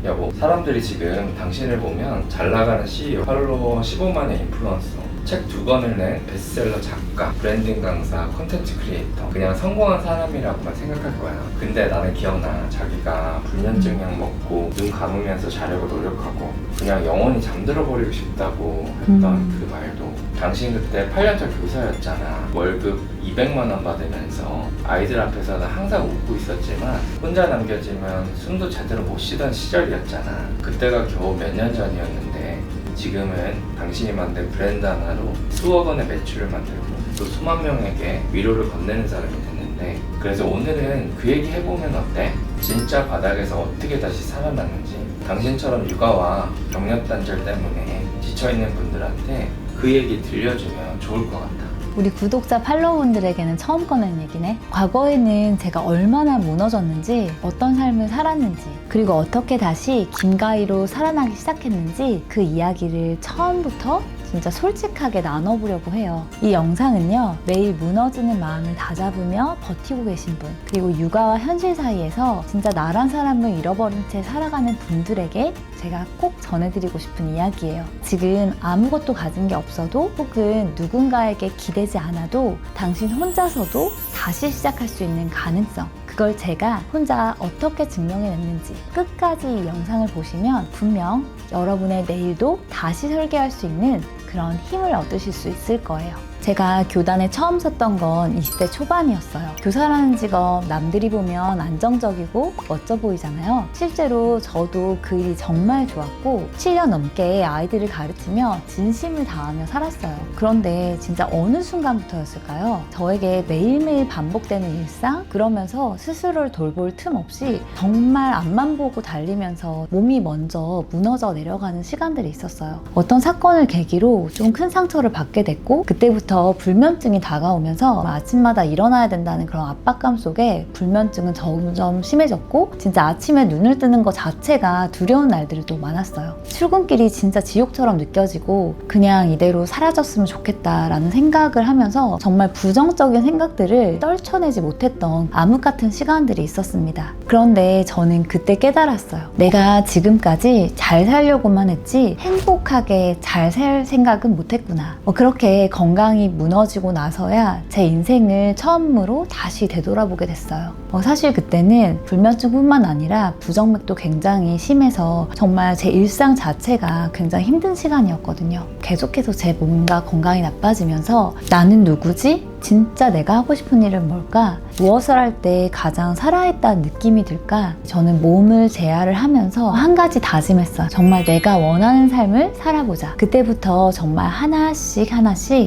여보, 사람들이 지금 당신을 보면 잘 나가는 CEO, 팔로워 15만의 인플루언서, 책 2권을 낸 베스트셀러 작가, 브랜딩 강사, 콘텐츠 크리에이터, 그냥 성공한 사람이라고만 생각할 거야. 근데 나는 기억나. 자기가 불면증 약 먹고 눈 감으면서 자려고 노력하고 그냥 영원히 잠들어 버리고 싶다고 했던 그 말도. 당신 그때 8년차 교사였잖아. 월급 200만 원 받으면서 아이들 앞에서는 항상 웃고 있었지만 혼자 남겨지면 숨도 제대로 못 쉬던 시절이었잖아. 그때가 겨우 몇 년 전이었는데 지금은 당신이 만든 브랜드 하나로 수억 원의 매출을 만들고 또 수만 명에게 위로를 건네는 사람이 됐는데, 그래서 오늘은 그 얘기 해보면 어때? 진짜 바닥에서 어떻게 다시 살아났는지, 당신처럼 육아와 경력 단절 때문에 지쳐있는 분들한테 그 얘기 들려주면 좋을 것 같아. 우리 구독자 팔로워분들에게는 처음 꺼낸 얘기네. 과거에는 제가 얼마나 무너졌는지, 어떤 삶을 살았는지, 그리고 어떻게 다시 김가희로 살아나기 시작했는지 그 이야기를 처음부터 진짜 솔직하게 나눠보려고 해요. 이 영상은요, 매일 무너지는 마음을 다잡으며 버티고 계신 분, 그리고 육아와 현실 사이에서 진짜 나란 사람을 잃어버린 채 살아가는 분들에게 제가 꼭 전해드리고 싶은 이야기예요. 지금 아무것도 가진 게 없어도, 혹은 누군가에게 기대지 않아도 당신 혼자서도 다시 시작할 수 있는 가능성, 그걸 제가 혼자 어떻게 증명해냈는지 끝까지 이 영상을 보시면 분명 여러분의 내일도 다시 설계할 수 있는 그런 힘을 얻으실 수 있을 거예요. 제가 교단에 처음 섰던 건 20대 초반이었어요. 교사라는 직업 남들이 보면 안정적이고 멋져 보이잖아요. 실제로 저도 그 일이 정말 좋았고 7년 넘게 아이들을 가르치며 진심을 다하며 살았어요. 그런데 진짜 어느 순간부터였을까요? 저에게 매일매일 반복되는 일상, 그러면서 스스로를 돌볼 틈 없이 정말 앞만 보고 달리면서 몸이 먼저 무너져 내려가는 시간들이 있었어요. 어떤 사건을 계기로 좀 큰 상처를 받게 됐고, 그때부터 불면증이 다가오면서 아침마다 일어나야 된다는 그런 압박감 속에 불면증은 점점 심해졌고, 진짜 아침에 눈을 뜨는 것 자체가 두려운 날들이 또 많았어요. 출근길이 진짜 지옥처럼 느껴지고 그냥 이대로 사라졌으면 좋겠다라는 생각을 하면서 정말 부정적인 생각들을 떨쳐내지 못했던 암흑 같은 시간들이 있었습니다. 그런데 저는 그때 깨달았어요. 내가 지금까지 잘 살려고만 했지 행복하게 잘 살 생각은 못했구나. 그렇게 건강이 무너지고 나서야 제 인생을 처음으로 다시 되돌아보게 됐어요. 사실 그때는 불면증뿐만 아니라 부정맥도 굉장히 심해서 정말 제 일상 자체가 굉장히 힘든 시간이었거든요. 계속해서 제 몸과 건강이 나빠지면서 나는 누구지? 진짜 내가 하고 싶은 일은 뭘까? 무엇을 할 때 가장 살아있다는 느낌이 들까? 저는 몸을 재활을 하면서 한 가지 다짐했어요. 정말 내가 원하는 삶을 살아보자. 그때부터 정말 하나씩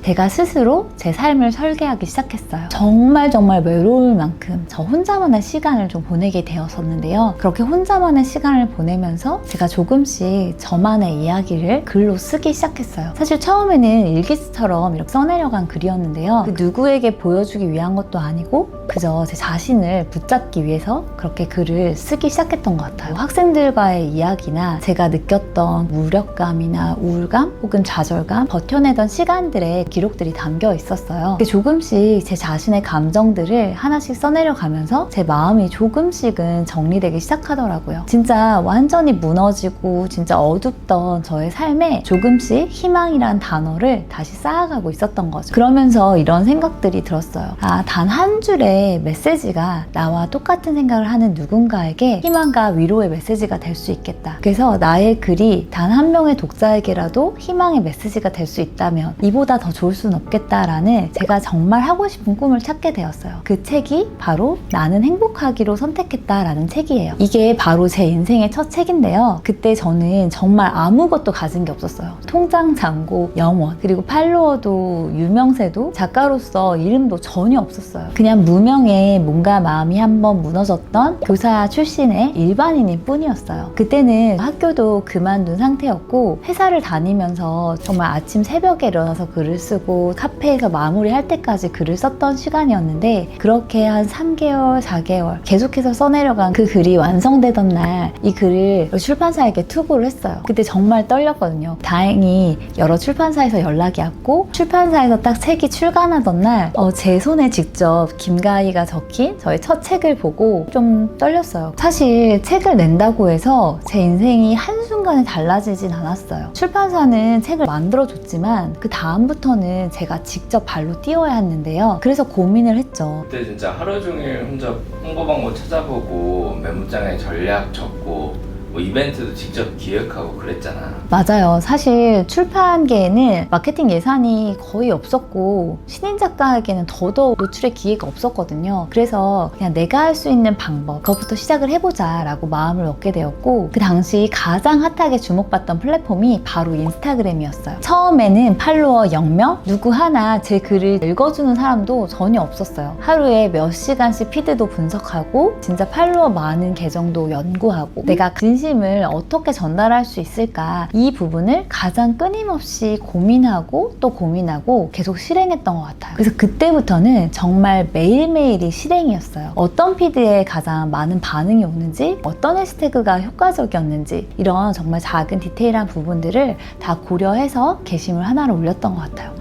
제가 스스로 제 삶을 설계하기 시작했어요. 정말 외로울 만큼 저 혼자만의 시간을 좀 보내게 되었었는데요. 그렇게 혼자만의 시간을 보내면서 제가 조금씩 저만의 이야기를 글로 쓰기 시작했어요. 사실 처음에는 일기처럼 이렇게 써내려간 글이었는데요. 누구에게 보여주기 위한 것도 아니고 그저 제 자신을 붙잡기 위해서 그렇게 글을 쓰기 시작했던 것 같아요. 학생들과의 이야기나 제가 느꼈던 무력감이나 우울감 혹은 좌절감, 버텨내던 시간들의 기록들이 담겨 있었어요. 조금씩 제 자신의 감정들을 하나씩 써내려가면서 제 마음이 조금씩은 정리되기 시작하더라고요. 진짜 완전히 무너지고 진짜 어둡던 저의 삶에 조금씩 희망이란 단어를 다시 쌓아가고 있었던 거죠. 그러면서 이런 생각들이 들었어요. 단 한 줄의 메시지가 나와 똑같은 생각을 하는 누군가에게 희망과 위로의 메시지가 될 수 있겠다. 그래서 나의 글이 단 한 명의 독자에게라도 희망의 메시지가 될 수 있다면 이보다 더 좋을 수는 없겠다라는 제가 정말 하고 싶은 꿈을 찾게 되었어요. 그 책이 바로 나는 행복하기로 선택했다라는 책이에요. 이게 바로 제 인생의 첫 책인데요. 그때 저는 정말 아무것도 가진 게 없었어요. 통장 잔고, 영원, 그리고 팔로워도 유명세도 작가로서 이름도 전혀 없었어요. 그냥 무명의 몸과 마음이 한번 무너졌던 교사 출신의 일반인일 뿐이었어요. 그때는 학교도 그만둔 상태였고 회사를 다니면서 정말 아침 새벽에 일어나서 글을 쓰고 카페에서 마무리할 때까지 글을 썼던 시간이었는데, 그렇게 한 3개월, 4개월 계속해서 써내려간 그 글이 완성되던 날 이 글을 출판사에게 투고를 했어요. 그때 정말 떨렸거든요. 다행히 여러 출판사에서 연락이 왔고 출판사에서 딱 책이 출간하던 날 제 손에 직접 김가희가 적힌 저의 첫 책을 보고 좀 떨렸어요. 사실 책을 낸다고 해서 제 인생이 한순간에 달라지진 않았어요. 출판사는 책을 만들어줬지만 그 다음부터는 제가 직접 발로 뛰어야 했는데요. 그래서 고민을 했죠. 그때 진짜 하루 종일 혼자 홍보 방법 찾아보고 메모장에 전략 적고 뭐 이벤트도 직접 기획하고 그랬잖아. 맞아요. 사실 출판계에는 마케팅 예산이 거의 없었고 신인 작가에게는 더더욱 노출의 기회가 없었거든요. 그래서 그냥 내가 할 수 있는 방법 그것부터 시작을 해보자 라고 마음을 먹게 되었고, 그 당시 가장 핫하게 주목받던 플랫폼이 바로 인스타그램이었어요. 처음에는 팔로워 0명? 누구 하나 제 글을 읽어주는 사람도 전혀 없었어요. 하루에 몇 시간씩 피드도 분석하고 진짜 팔로워 많은 계정도 연구하고 내가 진심을 어떻게 전달할 수 있을까, 이 부분을 가장 끊임없이 고민하고 또 고민하고 계속 실행했던 것 같아요. 그래서 그때부터는 정말 매일매일이 실행이었어요. 어떤 피드에 가장 많은 반응이 오는지, 어떤 해시태그가 효과적이었는지, 이런 정말 작은 디테일한 부분들을 다 고려해서 게시물 하나를 올렸던 것 같아요.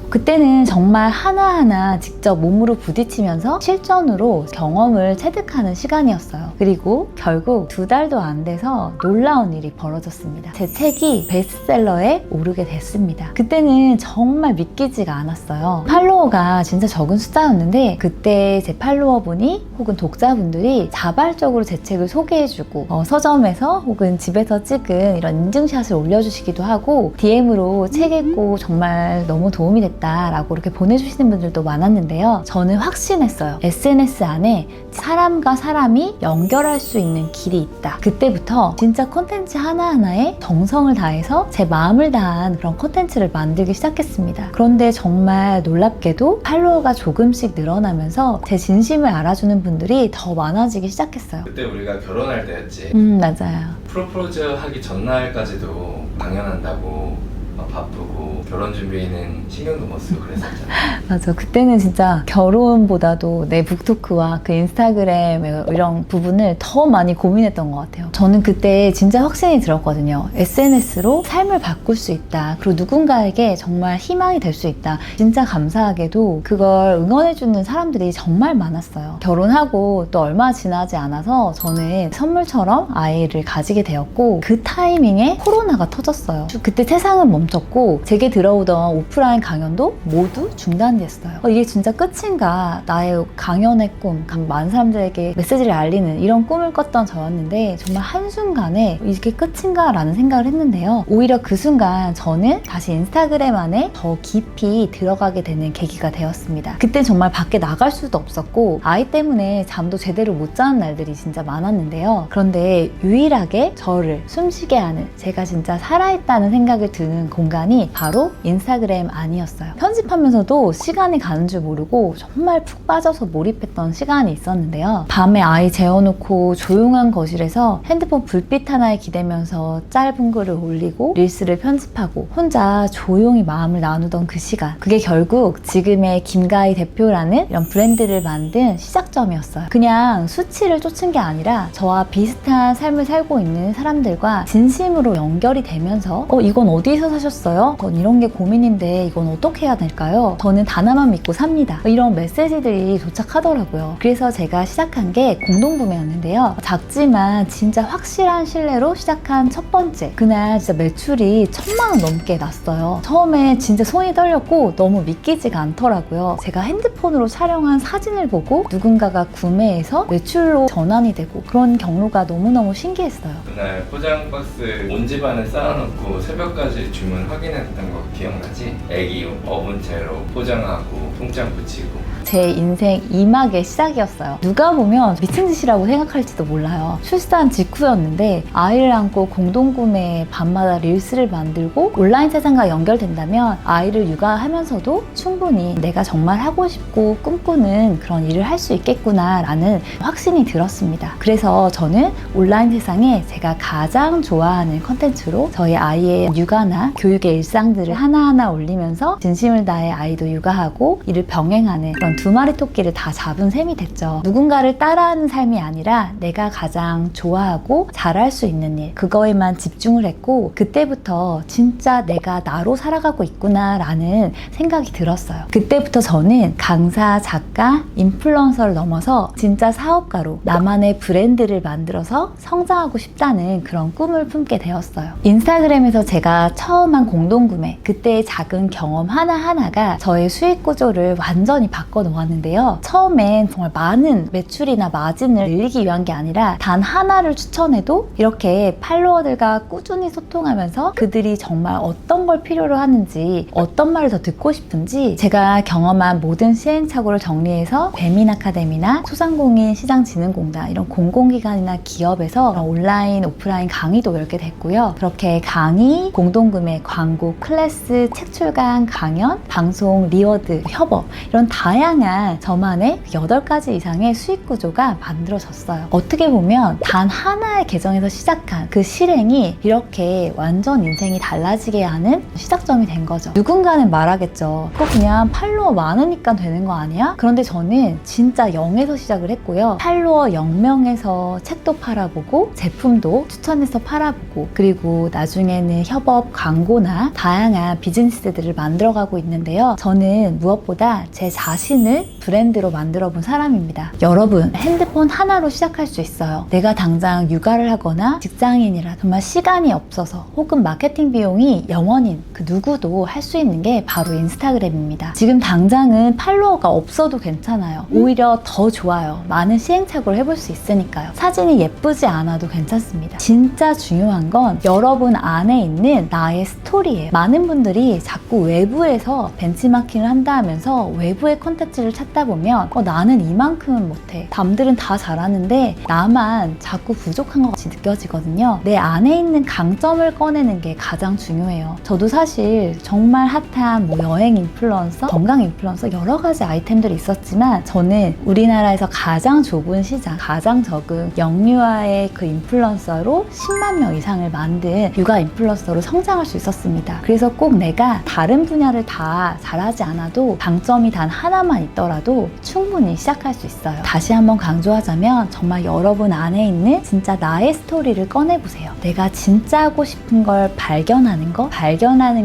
그때는 정말 하나하나 직접 몸으로 부딪히면서 실전으로 경험을 체득하는 시간이었어요. 그리고 결국 2달도 안 돼서 놀라운 일이 벌어졌습니다. 제 책이 베스트셀러에 오르게 됐습니다. 그때는 정말 믿기지가 않았어요. 팔로워가 진짜 적은 숫자였는데 그때 제 팔로워분이 혹은 독자분들이 자발적으로 제 책을 소개해주고 서점에서 혹은 집에서 찍은 이런 인증샷을 올려주시기도 하고 DM으로 책 읽고 정말 너무 도움이 됐다 라고 이렇게 보내주시는 분들도 많았는데요. 저는 확신했어요. SNS 안에 사람과 사람이 연결할 수 있는 길이 있다. 그때부터 진짜 콘텐츠 하나하나에 정성을 다해서 제 마음을 다한 그런 콘텐츠를 만들기 시작했습니다. 그런데 정말 놀랍게도 팔로워가 조금씩 늘어나면서 제 진심을 알아주는 분들이 더 많아지기 시작했어요. 그때 우리가 결혼할 때였지. 맞아요. 프로포즈 하기 전날까지도 강연한다고 막 바쁘고 결혼 준비는 신경도 못 쓰고 그랬었잖아. 맞아. 그때는 진짜 결혼보다도 내 북토크와 그 인스타그램 이런 부분을 더 많이 고민했던 것 같아요. 저는 그때 진짜 확신이 들었거든요. SNS로 삶을 바꿀 수 있다. 그리고 누군가에게 정말 희망이 될 수 있다. 진짜 감사하게도 그걸 응원해주는 사람들이 정말 많았어요. 결혼하고 또 얼마 지나지 않아서 저는 선물처럼 아이를 가지게 되었고, 그 타이밍에 코로나가 터졌어요. 그때 세상은 멈췄고 제게 들어오던 오프라인 강연도 모두 중단됐어요. 이게 진짜 끝인가? 나의 강연의 꿈, 많은 사람들에게 메시지를 알리는 이런 꿈을 꿨던 저였는데 정말 한순간에 이게 끝인가? 라는 생각을 했는데요. 오히려 그 순간 저는 다시 인스타그램 안에 더 깊이 들어가게 되는 계기가 되었습니다. 그때 정말 밖에 나갈 수도 없었고 아이 때문에 잠도 제대로 못 자는 날들이 진짜 많았는데요. 그런데 유일하게 저를 숨쉬게 하는, 제가 진짜 살아있다는 생각을 드는 공간이 바로 인스타그램 아니었어요. 편집하면서도 시간이 가는 줄 모르고 정말 푹 빠져서 몰입했던 시간이 있었는데요. 밤에 아이 재워놓고 조용한 거실에서 핸드폰 불빛 하나에 기대면서 짧은 글을 올리고 릴스를 편집하고 혼자 조용히 마음을 나누던 그 시간, 그게 결국 지금의 김가희 대표라는 이런 브랜드를 만든 시작점이었어요. 그냥 수치를 쫓은 게 아니라 저와 비슷한 삶을 살고 있는 사람들과 진심으로 연결이 되면서 이건 어디서 사셨어요? 이런 게 고민인데 이건 어떻게 해야 될까요? 저는 다나만 믿고 삽니다. 이런 메시지들이 도착하더라고요. 그래서 제가 시작한 게 공동구매였는데요. 작지만 진짜 확실한 신뢰로 시작한 첫 번째, 그날 진짜 매출이 1000만 원 넘게 났어요. 처음에 진짜 손이 떨렸고 너무 믿기지가 않더라고요. 제가 핸드폰으로 촬영한 사진을 보고 누군가가 구매해서 매출로 전환이 되고, 그런 경로가 너무너무 신기했어요. 그날 포장 박스 온 집안에 쌓아놓고 새벽까지 주문 확인했던 거 기억나지? 애기 어분채로 포장하고 통장 붙이고. 제 인생 2막의 시작이었어요. 누가 보면 미친 짓이라고 생각할지도 몰라요. 출산 직후였는데 아이를 안고 공동구매 밤마다 릴스를 만들고 온라인 세상과 연결된다면 아이를 육아하면서도 충분히 내가 정말 하고 싶고 꿈꾸는 그런 일을 할 수 있겠구나 라는 확신이 들었습니다. 그래서 저는 온라인 세상에 제가 가장 좋아하는 컨텐츠로 저희 아이의 육아나 교육의 일상들을 하나하나 올리면서 진심을 다해 아이도 육아하고 이를 병행하는 그런 보면 두 마리 토끼를 다 잡은 셈이 됐죠. 누군가를 따라하는 삶이 아니라 내가 가장 좋아하고 잘할 수 있는 일, 그거에만 집중을 했고 그때부터 진짜 내가 나로 살아가고 있구나 라는 생각이 들었어요. 그때부터 저는 강사, 작가, 인플루언서를 넘어서 진짜 사업가로 나만의 브랜드를 만들어서 성장하고 싶다는 그런 꿈을 품게 되었어요. 인스타그램에서 제가 처음 한 공동구매, 그때의 작은 경험 하나하나가 저의 수익 구조를 완전히 바꿔 놓았는데요. 처음엔 정말 많은 매출이나 마진을 늘리기 위한 게 아니라 단 하나를 추천해도 이렇게 팔로워들과 꾸준히 소통하면서 그들이 정말 어떤 걸 필요로 하는지, 어떤 말을 더 듣고 싶은지 제가 경험한 모든 시행착오를 정리해서 배민 아카데미나 소상공인 시장진흥공단 이런 공공기관이나 기업에서 온라인, 오프라인 강의도 열게 됐고요. 그렇게 강의, 공동구매, 광고, 클래스, 책 출간, 강연, 방송, 리워드, 협업 이런 다양한 저만의 8가지 이상의 수익 구조가 만들어졌어요. 어떻게 보면 단 하나의 계정에서 시작한 그 실행이 이렇게 완전 인생이 달라지게 하는 시작점이 된 거죠. 누군가는 말하겠죠. 그거 그냥 팔로워 많으니까 되는 거 아니야? 그런데 저는 진짜 0에서 시작을 했고요. 팔로워 0명에서 책도 팔아보고 제품도 추천해서 팔아보고 그리고 나중에는 협업, 광고나 다양한 비즈니스들을 만들어가고 있는데요. 저는 무엇보다 제 자신을 브랜드로 만들어 본 사람입니다. 여러분, 핸드폰 하나로 시작할 수 있어요. 내가 당장 육아를 하거나 직장인이라 정말 시간이 없어서 혹은 마케팅 비용이 0원인 그 누구도 할 수 있는 게 바로 인스타그램입니다. 지금 당장은 팔로워가 없어도 괜찮아요. 오히려 더 좋아요. 많은 시행착오를 해볼 수 있으니까요. 사진이 예쁘지 않아도 괜찮습니다. 진짜 중요한 건 여러분 안에 있는 나의 스토리예요. 많은 분들이 자꾸 외부에서 벤치마킹을 한다 하면서 외부의 컨텐츠를 찾다 보면 나는 이만큼은 못해. 남들은 다 잘하는데 나만 자꾸 부족한 것 같이 느껴지거든요. 내 안에 있는 강점을 꺼내는 게 가장 중요해요. 저도 사실 정말 핫한 여행 인플루언서, 건강 인플루언서 여러 가지 아이템들이 있었지만 저는 우리나라에서 가장 좁은 시장, 가장 적은 영유아의 그 인플루언서로 10만 명 이상을 만든 육아 인플루언서로 성장할 수 있었습니다. 그래서 꼭 내가 다른 분야를 다 잘하지 않아도 강점이 단 하나만 있더라도 충분히 시작할 수 있어요. 다시 한번 강조하자면 정말 여러분 안에 있는 진짜 나의 스토리를 꺼내보세요. 내가 진짜 하고 싶은 걸 발견하는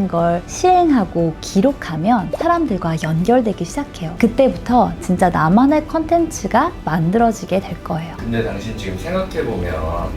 걸 시행하고 기록하면 사람들과 연결되기 시작해요. 그때부터 진짜 나만의 컨텐츠가 만들어지게 될 거예요. 근데 당신 지금 생각해보면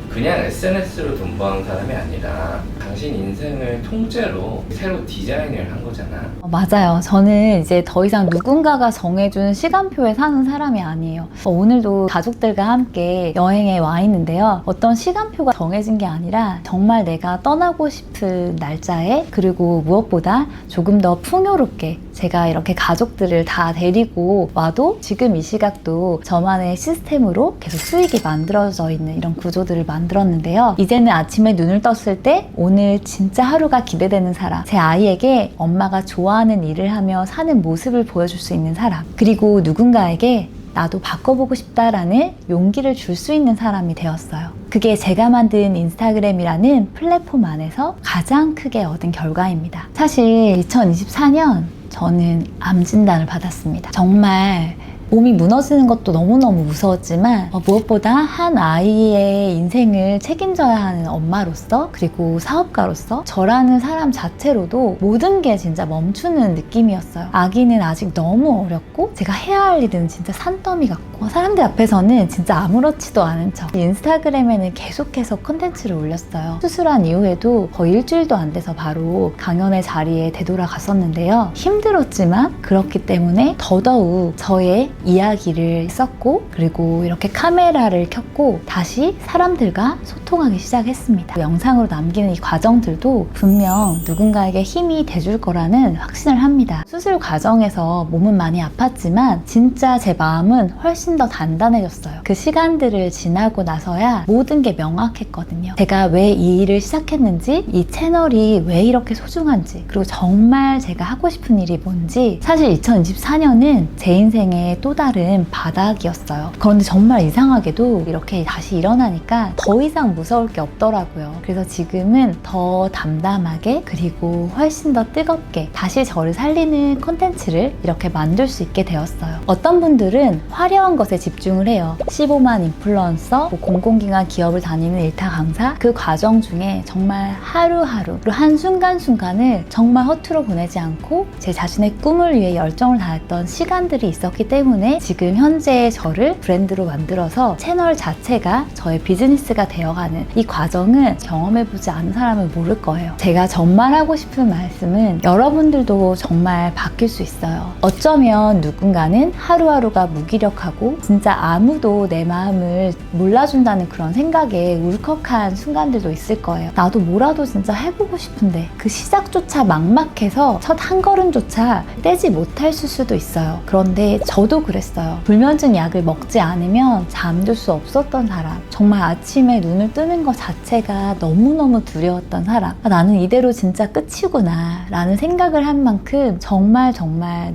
그냥 SNS로 돈 버는 사람이 아니라 당신 인생을 통째로 새로 디자인을 한 거잖아. 맞아요. 저는 이제 더 이상 누군가가 정해준 시간표에 사는 사람이 아니에요. 오늘도 가족들과 함께 여행에 와 있는데요. 어떤 시간표가 정해진 게 아니라 정말 내가 떠나고 싶은 날짜에 그리고 무엇보다 조금 더 풍요롭게 제가 이렇게 가족들을 다 데리고 와도 지금 이 시각도 저만의 시스템으로 계속 수익이 만들어져 있는 이런 구조들을 만들었는데요. 이제는 아침에 눈을 떴을 때 오늘 진짜 하루가 기대되는 사람, 제 아이에게 엄마가 좋아하는 일을 하며 사는 모습을 보여줄 수 있는 사람, 그리고 누군가에게 나도 바꿔보고 싶다라는 용기를 줄 수 있는 사람이 되었어요. 그게 제가 만든 인스타그램이라는 플랫폼 안에서 가장 크게 얻은 결과입니다. 사실 2024년 저는 암 진단을 받았습니다. 정말 몸이 무너지는 것도 너무너무 무서웠지만 무엇보다 한 아이의 인생을 책임져야 하는 엄마로서 그리고 사업가로서 저라는 사람 자체로도 모든 게 진짜 멈추는 느낌이었어요. 아기는 아직 너무 어렸고 제가 해야 할 일은 진짜 산더미 같고 사람들 앞에서는 진짜 아무렇지도 않은 척. 인스타그램에는 계속해서 콘텐츠를 올렸어요. 수술한 이후에도 거의 일주일도 안 돼서 바로 강연의 자리에 되돌아갔었는데요. 힘들었지만 그렇기 때문에 더더욱 저의 이야기를 썼고 그리고 이렇게 카메라를 켰고 다시 사람들과 소통하기 시작했습니다. 영상으로 남기는 이 과정들도 분명 누군가에게 힘이 돼줄 거라는 확신을 합니다. 수술 과정에서 몸은 많이 아팠지만 진짜 제 마음은 훨씬 더 단단해졌어요. 그 시간들을 지나고 나서야 모든 게 명확했거든요. 제가 왜 이 일을 시작했는지, 이 채널이 왜 이렇게 소중한지, 그리고 정말 제가 하고 싶은 일이 뭔지. 사실 2024년은 제 인생의 또 또 다른 바닥이었어요. 그런데 정말 이상하게도 이렇게 다시 일어나니까 더 이상 무서울 게 없더라고요. 그래서 지금은 더 담담하게 그리고 훨씬 더 뜨겁게 다시 저를 살리는 콘텐츠를 이렇게 만들 수 있게 되었어요. 어떤 분들은 화려한 것에 집중을 해요. 15만 인플루언서, 공공기관 기업을 다니는 일타 강사, 그 과정 중에 정말 하루하루 그리고 한순간순간을 정말 허투루 보내지 않고 제 자신의 꿈을 위해 열정을 다했던 시간들이 있었기 때문에 지금 현재의 저를 브랜드로 만들어서 채널 자체가 저의 비즈니스가 되어가는 이 과정은 경험해보지 않은 사람은 모를 거예요. 제가 정말 하고 싶은 말씀은 여러분들도 정말 바뀔 수 있어요. 어쩌면 누군가는 하루하루가 무기력하고 진짜 아무도 내 마음을 몰라준다는 그런 생각에 울컥한 순간들도 있을 거예요. 나도 뭐라도 진짜 해보고 싶은데 그 시작조차 막막해서 첫 한 걸음조차 떼지 못할 수도 있어요. 그런데 저도 그랬어요. 불면증 약을 먹지 않으면 잠들 수 없었던 사람, 정말 아침에 눈을 뜨는 것 자체가 너무너무 두려웠던 사람, 나는 이대로 진짜 끝이구나 라는 생각을 한 만큼 정말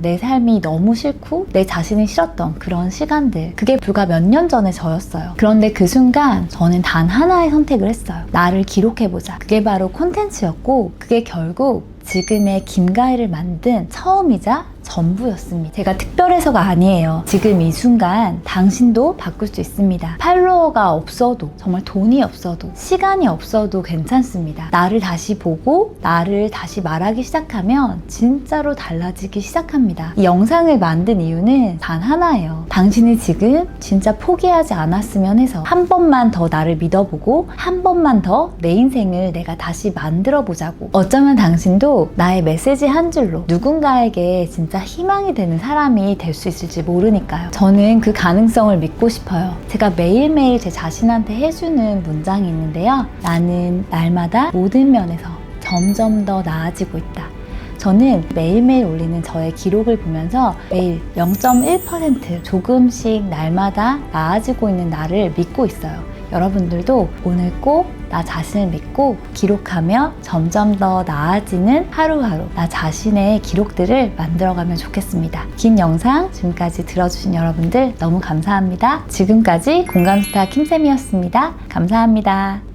내 삶이 너무 싫고 내 자신이 싫었던 그런 시간들, 그게 불과 몇 년 전에 저였어요. 그런데 그 순간 저는 단 하나의 선택을 했어요. 나를 기록해보자. 그게 바로 콘텐츠였고 그게 결국 지금의 김가희를 만든 처음이자 전부였습니다. 제가 특별해서가 아니에요. 지금 이 순간 당신도 바꿀 수 있습니다. 팔로워가 없어도, 정말 돈이 없어도, 시간이 없어도 괜찮습니다. 나를 다시 보고 나를 다시 말하기 시작하면 진짜로 달라지기 시작합니다. 이 영상을 만든 이유는 단 하나예요. 당신이 지금 진짜 포기하지 않았으면 해서 한 번만 더 나를 믿어보고 한 번만 더 내 인생을 내가 다시 만들어 보자고. 어쩌면 당신도 나의 메시지 한 줄로 누군가에게 진짜 희망이 되는 사람이 될 수 있을지 모르니까요. 저는 그 가능성을 믿고 싶어요. 제가 매일매일 제 자신한테 해주는 문장이 있는데요. 나는 날마다 모든 면에서 점점 더 나아지고 있다. 저는 매일매일 올리는 저의 기록을 보면서 매일 0.1% 조금씩 날마다 나아지고 있는 나를 믿고 있어요. 여러분들도 오늘 꼭 나 자신을 믿고 기록하며 점점 더 나아지는 하루하루 나 자신의 기록들을 만들어가면 좋겠습니다. 긴 영상 지금까지 들어주신 여러분들 너무 감사합니다. 지금까지 공감스타 김쌤이었습니다. 감사합니다.